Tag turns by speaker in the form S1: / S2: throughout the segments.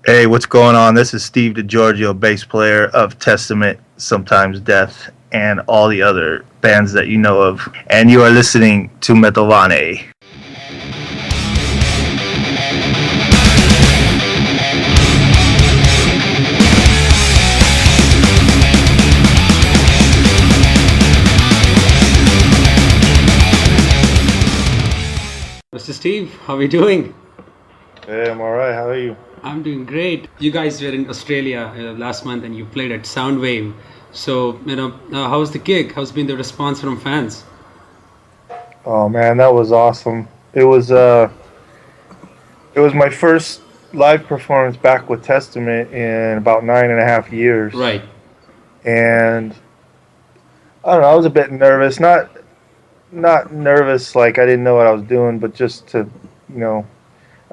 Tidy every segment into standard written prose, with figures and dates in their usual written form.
S1: Hey, what's going on? This is Steve the Giorgio, bass player of Testament, Sometimes Death, and all the other bands that you know of. And you are listening to Metalvane.
S2: Mr. Steve, how are you doing?
S1: Hey, I'm alright. How are you?
S2: I'm doing great. You guys were in Australia last month and you played at Soundwave. So, how's the gig? How's been the response from fans?
S1: Oh man, that was awesome. It was my first live performance back with Testament in about 9.5 years.
S2: Right.
S1: And I don't know, I was a bit nervous. Not nervous like I didn't know what I was doing, but just to, you know,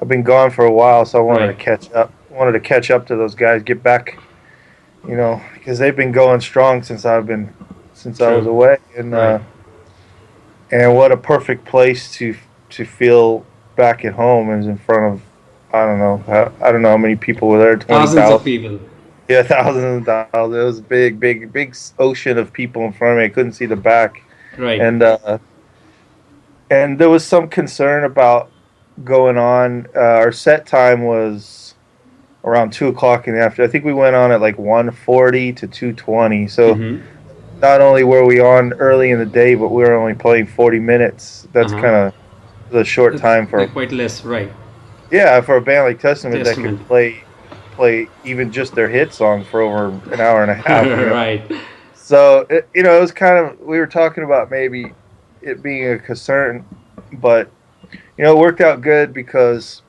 S1: I've been gone for a while, so I wanted to
S2: Right.
S1: catch up. Wanted to catch up to those guys, get back, because they've been going strong since I was
S2: True.
S1: away, and
S2: Right.
S1: what a perfect place to feel back at home is in front of I don't know how many people were there, twenty
S2: Thousands of
S1: thousand,
S2: people.
S1: yeah, thousands of thousands. It was a big ocean of people in front of me. I couldn't see the back,
S2: Right.
S1: and there was some concern about going on. Our set time was around 2 o'clock in the afternoon. I think we went on at like 1:40 to 2:20. So
S2: Mm-hmm.
S1: not only were we on early in the day, but we were only playing 40 minutes. That's
S2: Uh-huh.
S1: kind of the short
S2: That's
S1: time for,
S2: like quite less, right?
S1: for a band like Testament that could
S2: Testament.
S1: play even just their hit song for over an hour and a half.
S2: Right.
S1: So it was kind of, we were talking about maybe it being a concern, but it worked out good because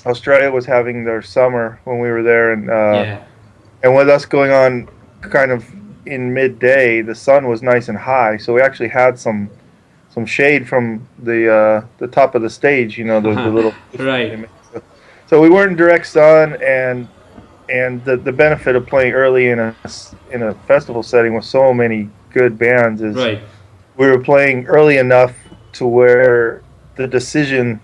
S1: Australia was having their summer when we were there,
S2: Yeah.
S1: and with us going on kind of in midday, the sun was nice and high, so we actually had some shade from the top of the stage. The little cushions they
S2: Right.
S1: made. So we weren't in direct sun, and the benefit of playing early in a festival setting with so many good bands is
S2: Right.
S1: we were playing early enough to where the decision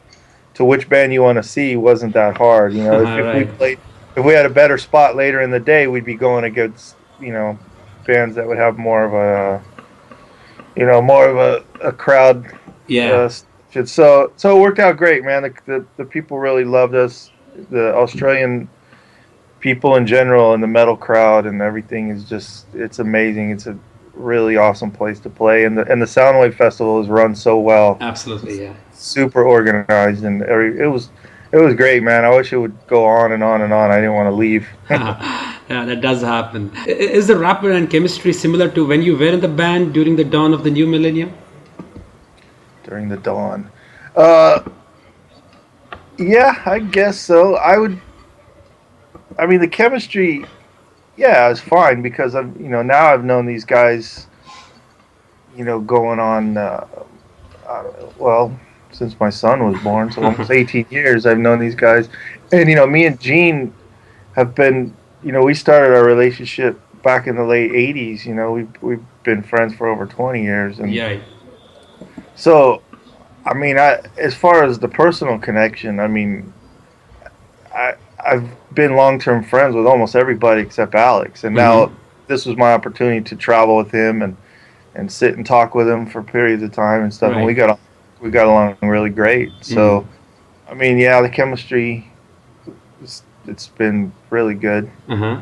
S1: to which band you want to see wasn't that hard.
S2: Right.
S1: If we had a better spot later in the day, we'd be going against bands that would have more of a crowd.
S2: Yeah.
S1: Uh, so it worked out great, man. The people really loved us. The Australian people in general and the metal crowd and everything is just, it's amazing. It's a really awesome place to play, and the Soundwave Festival is run so well.
S2: Absolutely, yeah.
S1: Super organized, and it was great, man. I wish it would go on and on and on. I didn't want to leave.
S2: Yeah, that does happen. Is the rapport and chemistry similar to when you were in the band during the dawn of the new millennium?
S1: During the dawn. Uh, yeah, I guess so. I mean, the chemistry, yeah, is fine because now I've known these guys, going on, well, since my son was born, so almost 18 years I've known these guys. And, me and Gene have been, we started our relationship back in the late 80s. We've been friends for over 20 years. And
S2: Yeah.
S1: so, I mean, as far as the personal connection, I mean, I've been long term friends with almost everybody except Alex, and
S2: Mm-hmm.
S1: now this was my opportunity to travel with him and sit and talk with him for periods of time and stuff, and
S2: Right.
S1: we got along really great.
S2: Mm.
S1: So, I mean, yeah, the chemistry, it's been really good.
S2: Uh-huh.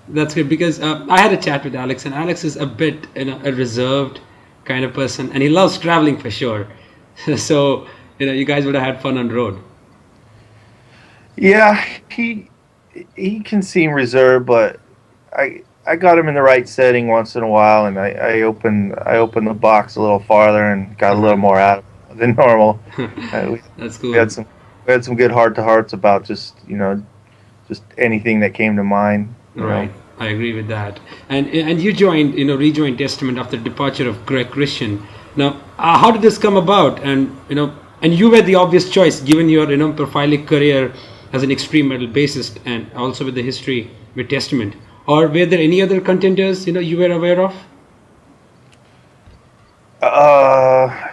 S2: That's good because I had a chat with Alex, and Alex is a bit, a reserved kind of person, and he loves traveling for sure. So, you guys would have had fun on road.
S1: Yeah, he can seem reserved, but I got him in the right setting once in a while, and I opened the box a little farther and got a little
S2: Uh-huh.
S1: more out of it than normal. We,
S2: That's
S1: we had
S2: cool.
S1: some good heart to hearts about just anything that came to mind.
S2: Right, I agree with that. And you joined, rejoined Testament after the departure of Greg Christian. Now, how did this come about? And you were the obvious choice given your, prolific career as an extreme metal bassist and also with the history with Testament. Or were there any other contenders, you were aware of?
S1: Uh,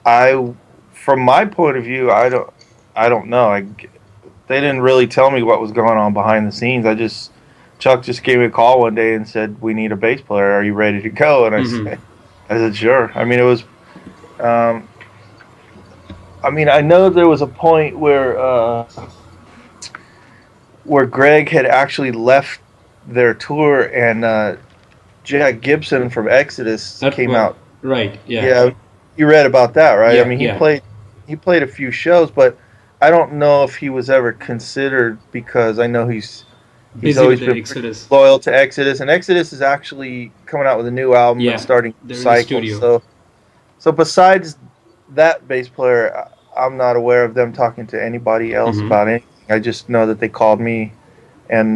S1: I, from my point of view, I don't know. they didn't really tell me what was going on behind the scenes. Chuck just gave me a call one day and said, "We need a bass player. Are you ready to go?" And I said, "Sure." I mean, it was. I mean, I know there was a point where Greg had actually left their tour, and Jack Gibson from Exodus came out.
S2: Right. Yeah.
S1: Yeah, you read about that, right?
S2: Yeah,
S1: I mean, he played a few shows, but I don't know if he was ever considered, because I know he's always been loyal to Exodus, and Exodus is actually coming out with a new album and starting cycle. So besides that bass player, I'm not aware of them talking to anybody else about anything. I just know that they called me, and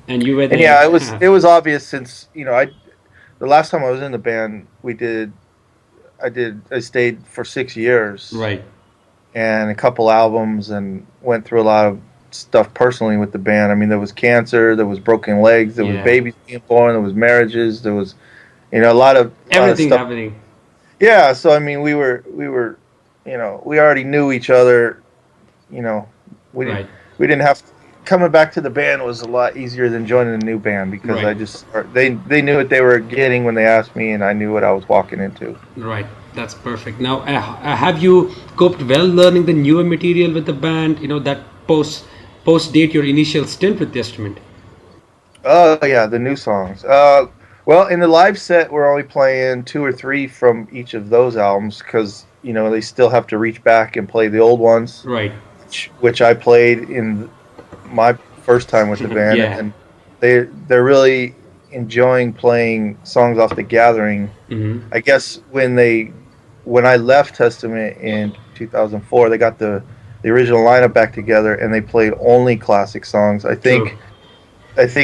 S2: you were there.
S1: And yeah, it was obvious, since the last time I was in the band, I stayed for 6 years,
S2: right,
S1: and a couple albums, and went through a lot of stuff personally with the band. I mean, there was cancer, there was broken legs, there was babies being born, there was marriages, there was a lot of stuff
S2: happening.
S1: Yeah, so I mean, we were we already knew each other. We didn't have coming back to the band was a lot easier than joining a new band, because they knew what they were getting when they asked me, and I knew what I was walking into.
S2: Right, that's perfect. Now, have you coped well learning the newer material with the band? That post date your initial stint with Testament.
S1: Oh yeah, the new songs. Well, in the live set, we're only playing 2 or 3 from each of those albums, because they still have to reach back and play the old ones,
S2: right?
S1: Which I played in my first time with the band, and they're really enjoying playing songs off the Gathering. I guess when I left Testament in 2004, they got the original lineup back together, and they played only classic songs. I think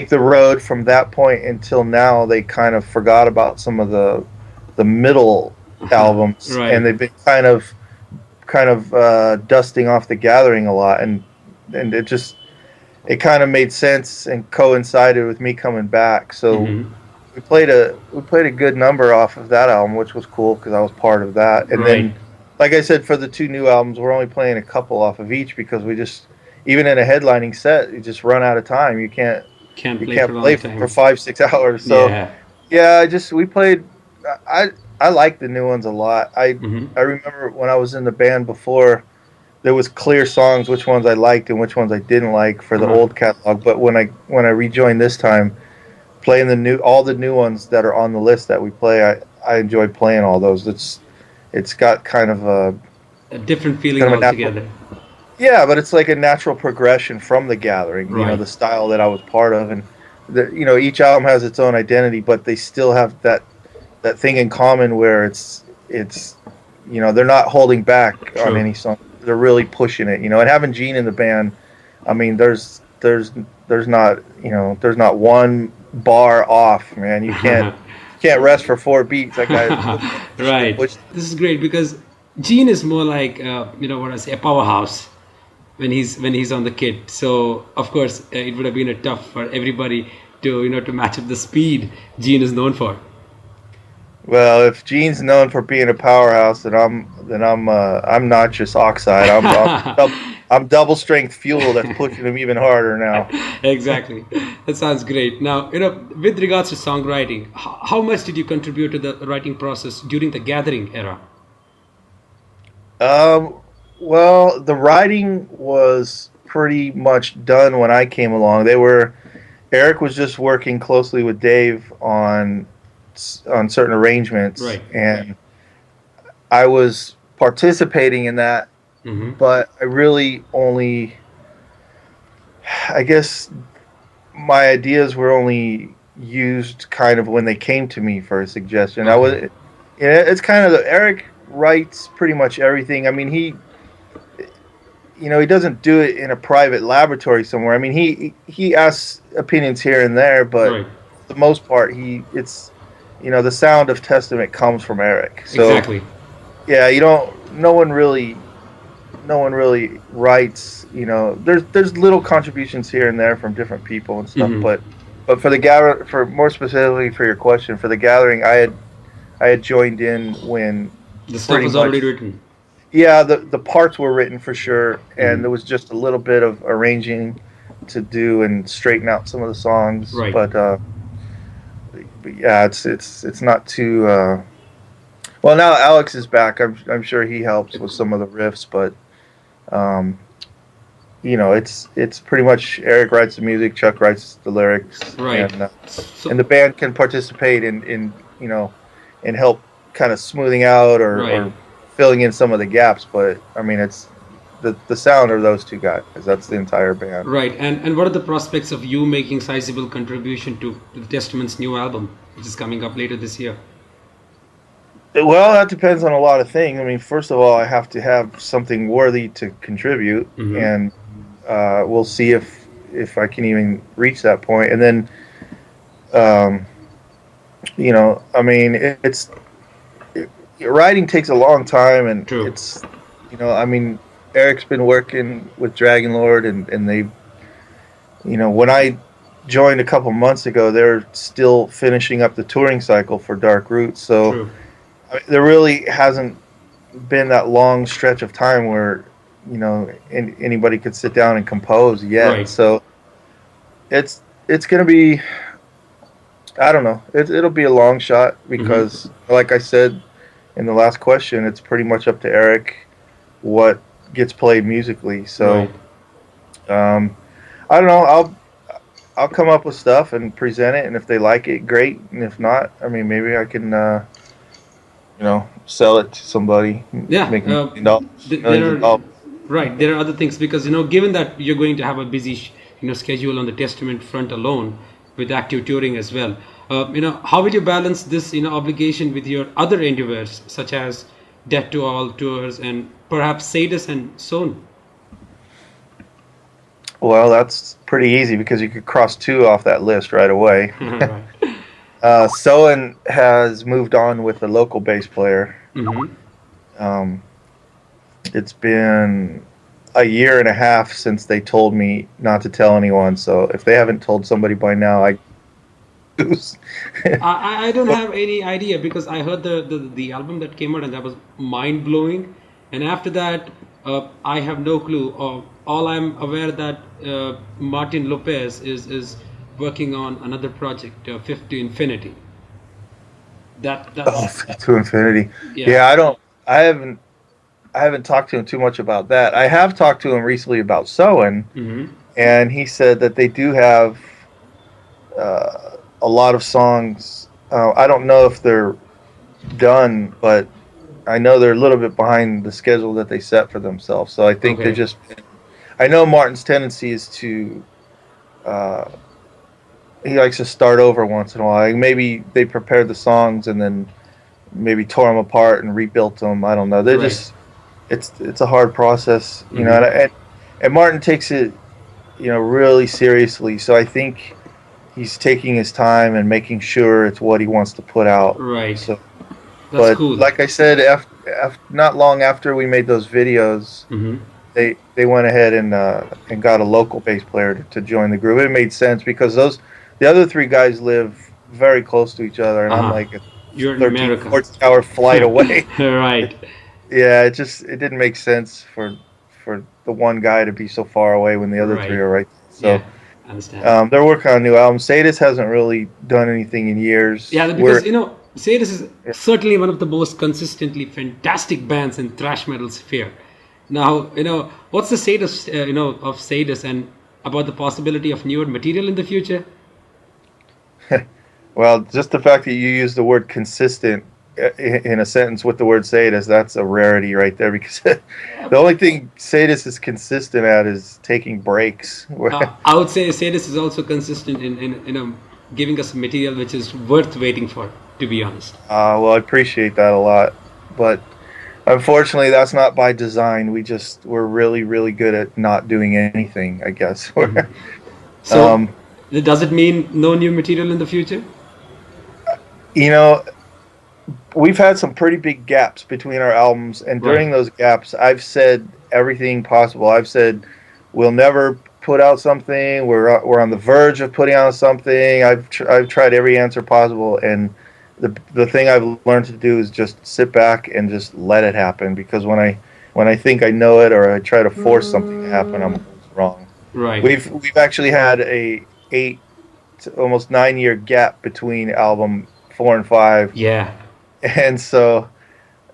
S1: the road from that point until now, they kind of forgot about some of the middle albums, and they've been kind of dusting off the Gathering a lot, and it kind of made sense and coincided with me coming back. So we played a good number off of that album, which was cool because I was part of that. And then, like I said, for the 2 new albums, we're only playing a couple off of each, because we just, even in a headlining set, you just run out of time. You can't play for 5-6 hours. So we played. I like the new ones a lot. I remember when I was in the band before, there was clear songs, which ones I liked and which ones I didn't like for the old catalog. But when I rejoined this time, playing all the new ones that are on the list that we play, I enjoyed playing all those. It's got kind of
S2: a different feeling altogether.
S1: Yeah, but it's like a natural progression from the Gathering, the style that I was part of, and each album has its own identity, but they still have that thing in common where it's they're not holding back on any song. They're really pushing it, and having Gene in the band, I mean, there's not one bar off, man. You can't rest for 4 beats. That guy,
S2: right. This is great, because Gene is more like a powerhouse when he's on the kit. So of course it would have been tough for everybody to match up the speed Gene is known for.
S1: Well, if Gene's known for being a powerhouse, then I'm not just oxide. I'm double strength fuel that's pushing him even harder now.
S2: Exactly. That sounds great. Now, with regards to songwriting, how much did you contribute to the writing process during the Gathering era?
S1: Well, the writing was pretty much done when I came along. Eric was just working closely with Dave on certain arrangements, and I was participating in that, but I really only, I guess my ideas were only used kind of when they came to me for a suggestion. It's kind of Eric writes pretty much everything. I mean, he doesn't do it in a private laboratory somewhere. I mean, he asks opinions here and there, but for the most part, the sound of Testament comes from Eric. So,
S2: exactly.
S1: Yeah, no one really writes. There's little contributions here and there from different people and stuff, but for more specifically for your question, for the Gathering, I had joined in when
S2: the stuff was already written.
S1: yeah, the parts were written for sure, and there was just a little bit of arranging to do and straighten out some of the songs.
S2: Right.
S1: But yeah, it's not too. Well, now Alex is back. I'm sure he helps with some of the riffs, but um, it's pretty much Eric writes the music, Chuck writes the lyrics,
S2: Right.
S1: and and the band can participate in and help kind of smoothing out or filling in some of the gaps. But I mean, it's the sound of those two guys. That's the entire band.
S2: Right. And what are the prospects of you making sizable contribution to the Testament's new album, which is coming up later this year?
S1: Well, that depends on a lot of things. I mean, first of all, I have to have something worthy to contribute, and we'll see if I can even reach that point. And then, I mean, writing takes a long time, and
S2: True.
S1: it's, I mean, Eric's been working with Dragon Lord, and they, when I joined a couple months ago, they're still finishing up the touring cycle for Dark Roots, so.
S2: True.
S1: There really hasn't been that long stretch of time where, anybody could sit down and compose yet.
S2: Right.
S1: So it's going to be, I don't know, it'll be a long shot because, like I said in the last question, it's pretty much up to Eric what gets played musically. So I don't know. I'll come up with stuff and present it, and if they like it, great. And if not, I mean, maybe I can. Sell it to somebody.
S2: Yeah,
S1: make
S2: right. There are other things because given that you're going to have a busy schedule on the Testament front alone with active touring as well. How will you balance this obligation with your other endeavors such as Death to All tours and perhaps Sadus and Soen?
S1: Well, that's pretty easy because you could cross two off that list right away.
S2: Right.
S1: Soen has moved on with a local bass player. It's been a year and a half since they told me not to tell anyone. So if they haven't told somebody by now, I
S2: don't have any idea because I heard the album that came out and that was mind blowing. And after that, I have no clue. All I'm aware that Martin Lopez is working on another project, Fifth to Infinity.
S1: Fifth to Infinity.
S2: Yeah.
S1: I haven't talked to him too much about that. I have talked to him recently about Soen, and he said that they do have a lot of songs. I don't know if they're done, but I know they're a little bit behind the schedule that they set for themselves. So I think they're just. I know Martin's tendency is to. He likes to start over once in a while. Like maybe they prepared the songs and then maybe tore them apart and rebuilt them. I don't know. They're just it's a hard process, and Martin takes it, really seriously. So I think he's taking his time and making sure it's what he wants to put out.
S2: Right.
S1: So,
S2: that's cool.
S1: Like I said, not long after we made those videos, they went ahead and got a local bass player to join the group. It made sense because the other three guys live very close to each other, and I'm like a 13-14-hour flight away.
S2: Right.
S1: Yeah, it didn't make sense for the one guy to be so far away when the other three are right there. So,
S2: I understand.
S1: They're working on a new album. Sadus hasn't really done anything in years.
S2: Yeah, because Sadus is certainly one of the most consistently fantastic bands in thrash metal sphere. Now, what's the status, of Sadus and about the possibility of newer material in the future?
S1: Well, just the fact that you use the word consistent in a sentence with the word Sadus, that's a rarity right there because the only thing Sadus is consistent at is taking breaks.
S2: I would say Sadus is also consistent in giving us material which is worth waiting for, to be honest.
S1: Well, I appreciate that a lot, but unfortunately that's not by design. We're really, really good at not doing anything, I guess.
S2: So does it mean no new material in the future?
S1: We've had some pretty big gaps between our albums, and during those gaps, I've said everything possible. I've said we'll never put out something. We're on the verge of putting out something. I've tried every answer possible, and the thing I've learned to do is just sit back and just let it happen. Because when when I think I know it or I try to force something to happen, I'm always wrong.
S2: Right.
S1: We've actually had a 8 to almost 9 year gap between album 4 and 5,
S2: Yeah.
S1: and so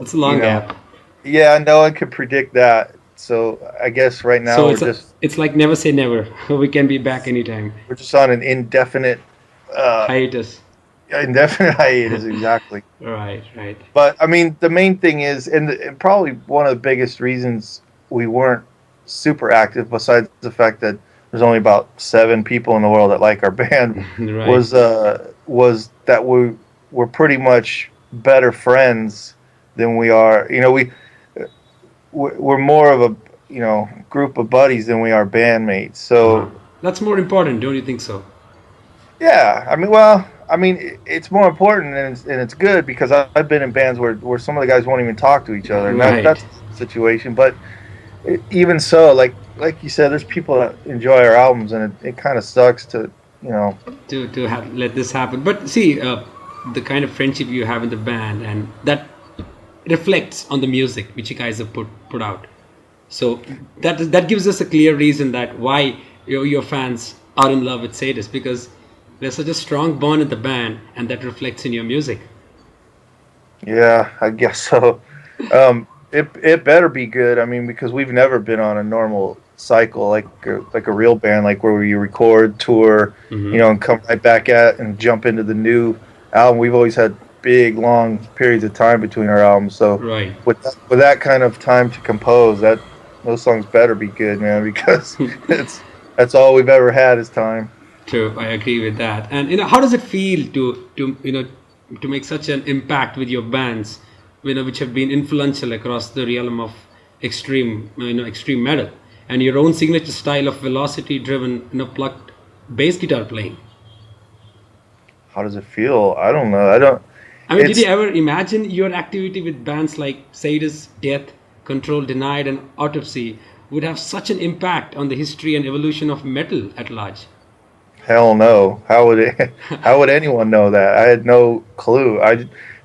S2: It's a long gap.
S1: yeah, no one could predict that. So I guess right now
S2: So it's like never say never. We can be back anytime.
S1: we're just on an indefinite
S2: Hiatus.
S1: indefinite hiatus, exactly.
S2: Right, right.
S1: But I mean, the main thing is, and probably one of the biggest reasons we weren't super active, besides the fact that there's only about 7 people in the world that like our band,
S2: Right.
S1: was that we're pretty much better friends than we are. We're more of a group of buddies than we are bandmates. So
S2: That's more important, don't you think so?
S1: yeah, I mean, it's more important and it's good because I've been in bands where some of the guys won't even talk to each other. And
S2: Right.
S1: that's the situation. But even so, like you said, there's people that enjoy our albums, and it kind of sucks to
S2: Let this happen. But see, the kind of friendship you have in the band, and that reflects on the music which you guys have put out. So that gives us a clear reason that why your fans are in love with Sadus, because there's such a strong bond in the band, and that reflects in your music.
S1: Yeah, I guess so. It better be good. I mean, because we've never been on a normal cycle like a real band, like where you record, tour, and come right back and jump into the new album. We've always had big, long periods of time between our albums. So
S2: Right.
S1: with that kind of time to compose, those songs better be good, man, because that's all we've ever had is time.
S2: True, I agree with that. And how does it feel to make such an impact with your bands, which have been influential across the realm of extreme metal, and your own signature style of velocity-driven, plucked bass guitar playing?
S1: How does it feel? I don't know.
S2: I mean, did you ever imagine your activity with bands like Sadus, Death, Control Denied, and Autopsy would have such an impact on the history and evolution of metal at large?
S1: Hell no. How would anyone know that? I had no clue.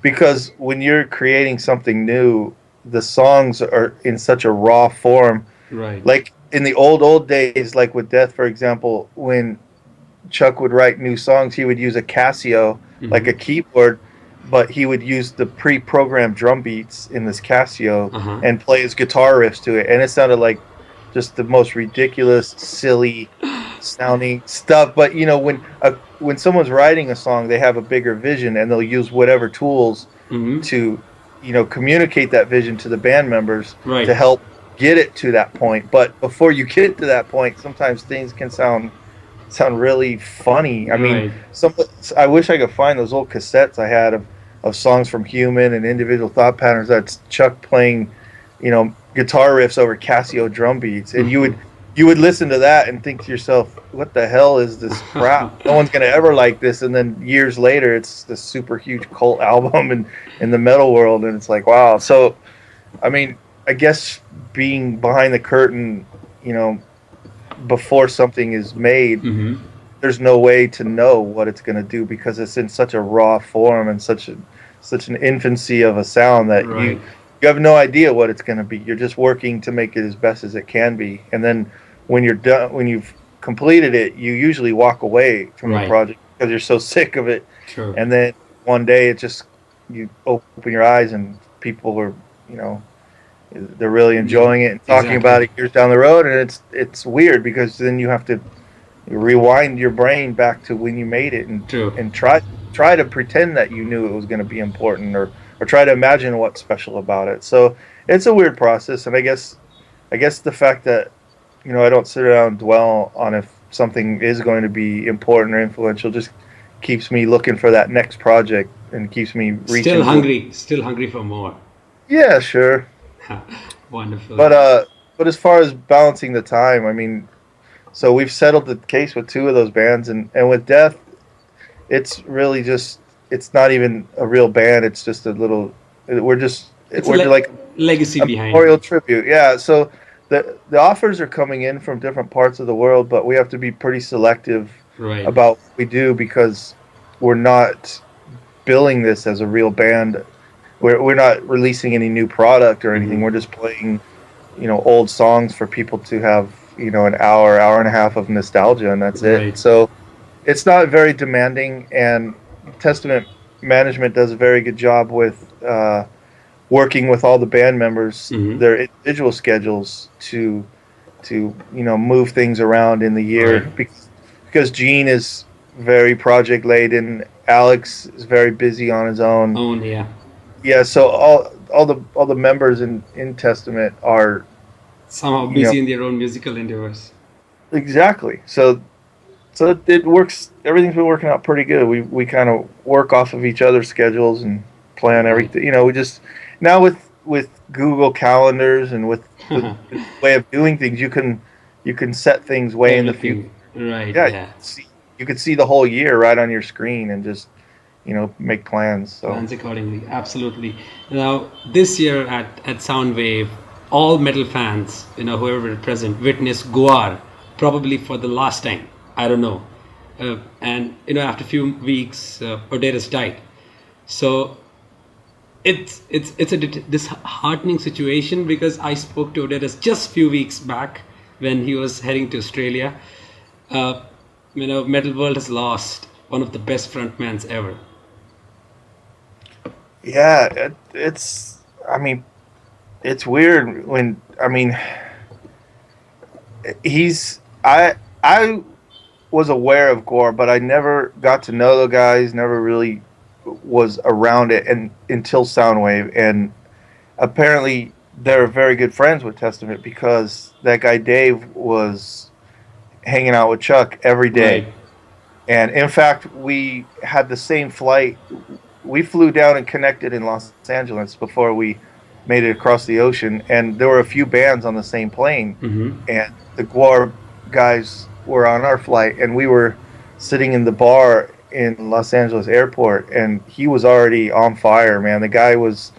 S1: Because when you're creating something new, the songs are in such a raw form.
S2: Right.
S1: Like in the old days, like with Death, for example, when Chuck would write new songs, he would use a Casio, like a keyboard, but he would use the pre-programmed drum beats in this Casio and play his guitar riffs to it, and it sounded like just the most ridiculous, silly sounding stuff. But when someone's writing a song, they have a bigger vision, and they'll use whatever tools to communicate that vision to the band members to help get it to that point. But before you get to that point, sometimes things can sound really funny. I mean, I wish I could find those old cassettes I had of songs from Human and Individual Thought Patterns. That's Chuck playing, guitar riffs over Casio drum beats, and you would listen to that and think to yourself, what the hell is this crap? No one's gonna ever like this. And then years later, it's this super huge cult album in the metal world, and it's like, wow. So, I mean, I guess being behind the curtain, before something is made, there's no way to know what it's going to do because it's in such a raw form and such an infancy of a sound that you have no idea what it's going to be. You're just working to make it as best as it can be, and then when you're done, when you've completed it, you usually walk away from the project because you're so sick of it.
S2: True.
S1: And then one day it just, you open your eyes and people are, they're really enjoying it and talking about it years down the road, and it's weird because then you have to rewind your brain back to when you made it and try to pretend that you knew it was going to be important or try to imagine what's special about it. So it's a weird process, and I guess the fact that I don't sit around and dwell on if something is going to be important or influential just keeps me looking for that next project and keeps me reaching.
S2: Still hungry for more.
S1: Yeah, sure.
S2: Wonderful.
S1: But as far as balancing the time, I mean, so we've settled the case with 2 of those bands, and with Death, it's really just, it's not even a real band. It's just we're like
S2: legacy behind
S1: memorial tribute. Yeah. So the offers are coming in from different parts of the world, but we have to be pretty selective about what we do because we're not billing this as a real band. We're not releasing any new product or anything. We're just playing old songs for people to have, an hour and a half of nostalgia, and that's
S2: Right.
S1: it. So it's not very demanding, and Testament management does a very good job with working with all the band members,
S2: Hmm.
S1: their individual schedules to move things around in the year,
S2: Right.
S1: because Gene is very project laden, Alex is very busy on his own.
S2: Own, yeah.
S1: Yeah, so all the members in Testament are,
S2: Somehow
S1: you know
S2: busy in their own musical endeavors.
S1: exactly. So it works. Everything's been working out pretty good. We kind of work off of each other's schedules and plan
S2: Right.
S1: everything. We just now with Google calendars and with the way of doing things, you can set things way in the future.
S2: Everything. Right,
S1: Yeah,
S2: yeah.
S1: you could see the whole year right on your screen and just make plans. So
S2: Plans accordingly. Absolutely. Now, this year at Soundwave, all metal fans, whoever were present, witnessed Gwar, probably for the last time. I don't know. And after a few weeks, Oderus died. So it's a disheartening situation, because I spoke to Oderus just few weeks back when he was heading to Australia. Uh, Metal World has lost one of the best frontmans ever.
S1: yeah, it's. I mean, it's weird when. I mean, he's. I was aware of Gore, but I never got to know the guys. Never really was around it, and until Soundwave, and apparently they're very good friends with Testament, because that guy Dave was hanging out with Chuck every day.
S2: Right.
S1: And in fact, we had the same flight. We flew down and connected in Los Angeles before we made it across the ocean. And there were a few bands on the same plane.
S2: Mm-hmm.
S1: And the Gwar guys were on our flight. And we were sitting in the bar in Los Angeles airport. And he was already on fire, man. The guy was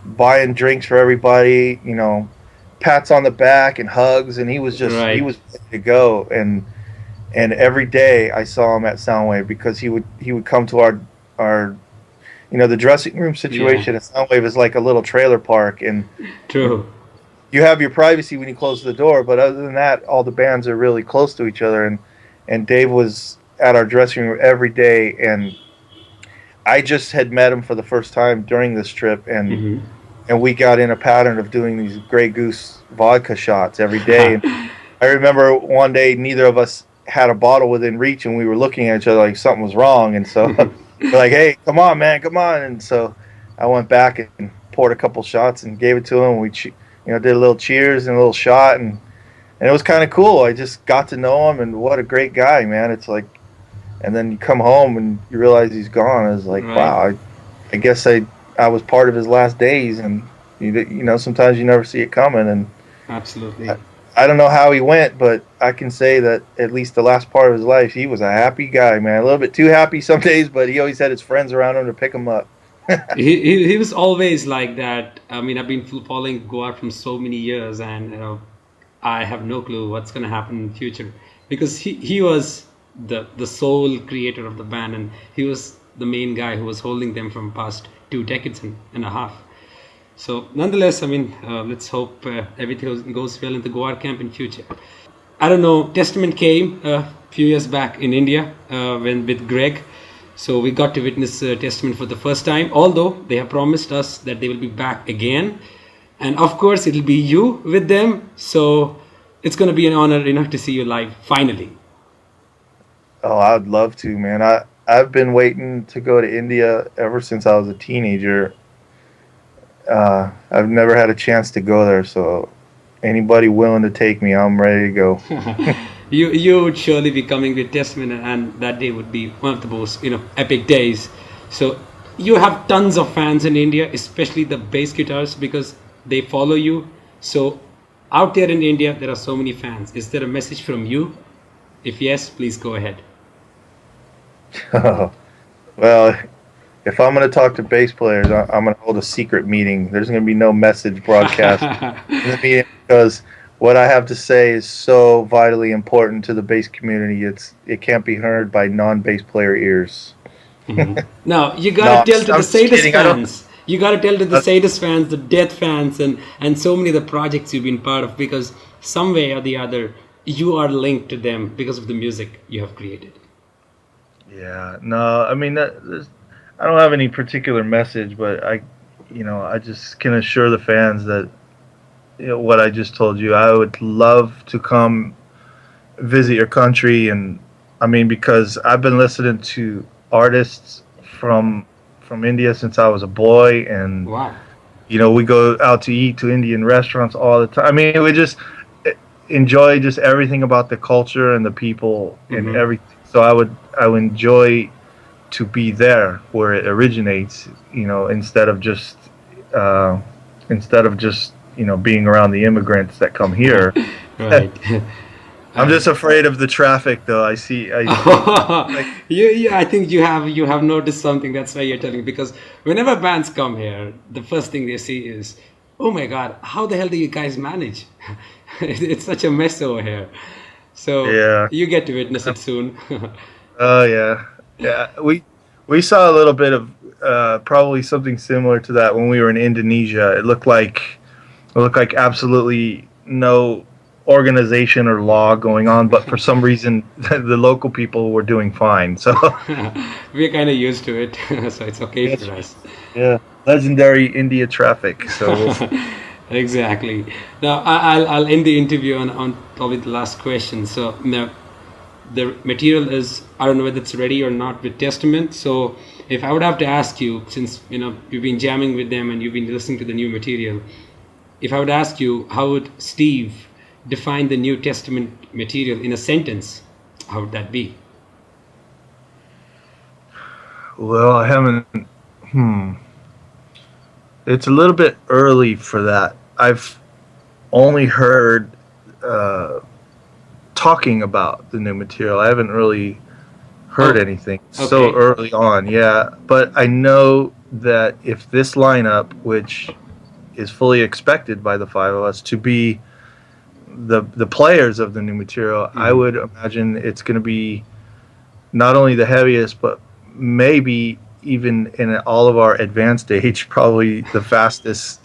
S1: buying drinks for everybody, pats on the back and hugs. And he was
S2: Right.
S1: he was ready to go. And every day I saw him at Soundwave, because he would come to our the dressing room situation at Soundwave is like a little trailer park, and
S2: True.
S1: you have your privacy when you close the door, but other than that, all the bands are really close to each other, and Dave was at our dressing room every day, and I just had met him for the first time during this trip, and
S2: Mm-hmm.
S1: and we got in a pattern of doing these Grey Goose vodka shots every day. And I remember one day neither of us had a bottle within reach, and we were looking at each other like something was wrong, and so we're like, "Hey, come on, man, come on!" And so I went back and poured a couple shots and gave it to him. We, did a little cheers and a little shot, and it was kind of cool. I just got to know him, and what a great guy, man! It's like, and then you come home and you realize he's gone. I was like,
S2: Right.
S1: wow, I guess I was part of his last days, and sometimes you never see it coming, and
S2: Absolutely.
S1: I don't know how he went, but I can say that at least the last part of his life, he was a happy guy, man. A little bit too happy some days, but he always had his friends around him to pick him up.
S2: He was always like that. I mean, I've been following Goa from so many years, and I have no clue what's going to happen in the future, because he was the sole creator of the band, and he was the main guy who was holding them from past 2 decades and a half. So nonetheless, I mean, let's hope everything goes well in the Gwar camp in future. I don't know. Testament came a few years back in India when with Greg, so we got to witness Testament for the first time. Although they have promised us that they will be back again, and of course it'll be you with them. So it's going to be an honor, to see you live finally.
S1: Oh, I'd love to, man. I've been waiting to go to India ever since I was a teenager. I've never had a chance to go there, so anybody willing to take me, I'm ready to go.
S2: You would surely be coming with Testament, and that day would be one of the most epic days. So you have tons of fans in India, especially the bass guitarists, because they follow you. So out there in India, there are so many fans. Is there a message from you? If yes, please go ahead.
S1: Well, if I'm going to talk to bass players, I'm going to hold a secret meeting. There's going to be no message broadcast in the meeting, because what I have to say is so vitally important to the bass community. It can't be heard by non-bass player ears.
S2: Now you gotta tell to
S1: I'm
S2: the
S1: just
S2: Sadus
S1: kidding. I don't-
S2: fans. You got to tell to the Sadus fans, the Death fans, and so many of the projects you've been part of, because some way or the other, you are linked to them because of the music you have created.
S1: Yeah, no, I mean, I don't have any particular message, but I just can assure the fans that, what I just told you. I would love to come visit your country, and I mean, because I've been listening to artists from India since I was a boy, and
S2: Wow.
S1: we go out to eat to Indian restaurants all the time. I mean, we just enjoy just everything about the culture and the people and everything. So I would enjoy to be there where it originates, instead of just being around the immigrants that come here.
S2: Right.
S1: I'm just afraid of the traffic, though. I see.
S2: I think you have noticed something. That's why you're telling me, because whenever bands come here, the first thing they see is, oh my God, how the hell do you guys manage? It's such a mess over here. So
S1: yeah,
S2: you get to witness it soon.
S1: Oh yeah. We saw a little bit of probably something similar to that when we were in Indonesia. It looked like absolutely no organization or law going on, but for some reason the local people were doing fine. So
S2: we're kind of used to it, so it's okay for us.
S1: Yeah, legendary India traffic. So
S2: exactly. Now I'll end the interview on probably the last question. So now the material is, I don't know whether it's ready or not with Testament. So if I would have to ask you, since you've been jamming with them and you've been listening to the new material, if I would ask you, how would Steve define the New Testament material in a sentence, how would that be?
S1: Well, I haven't. It's a little bit early for that. I've only heard talking about the new material. I haven't really heard anything so early on. Yeah, but I know that if this lineup, which is fully expected by the five of us to be the players of the new material, I would imagine it's going to be not only the heaviest, but maybe even in all of our advanced age, probably the fastest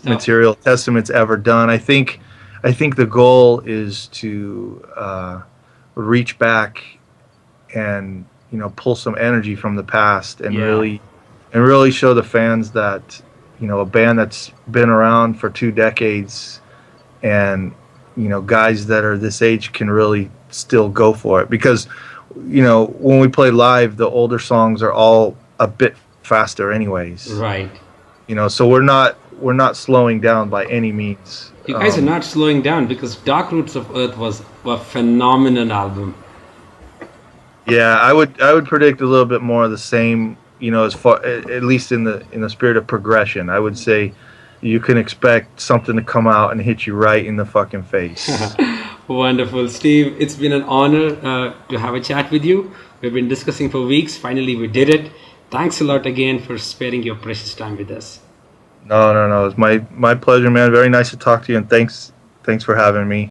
S1: material Testament's ever done. I think the goal is to reach back and pull some energy from the past and really show the fans that a band that's been around for 2 decades and guys that are this age can really still go for it, because when we play live, the older songs are all a bit faster anyways,
S2: right?
S1: So we're not slowing down by any means.
S2: You guys are not slowing down, because Dark Roots of Earth was a phenomenal album.
S1: Yeah, I would predict a little bit more of the same, as far, at least in the spirit of progression. I would say you can expect something to come out and hit you right in the fucking face.
S2: Wonderful. Steve, it's been an honor to have a chat with you. We've been discussing for weeks. Finally, we did it. Thanks a lot again for sparing your precious time with us.
S1: No. It's my pleasure, man. Very nice to talk to you, and thanks for having me.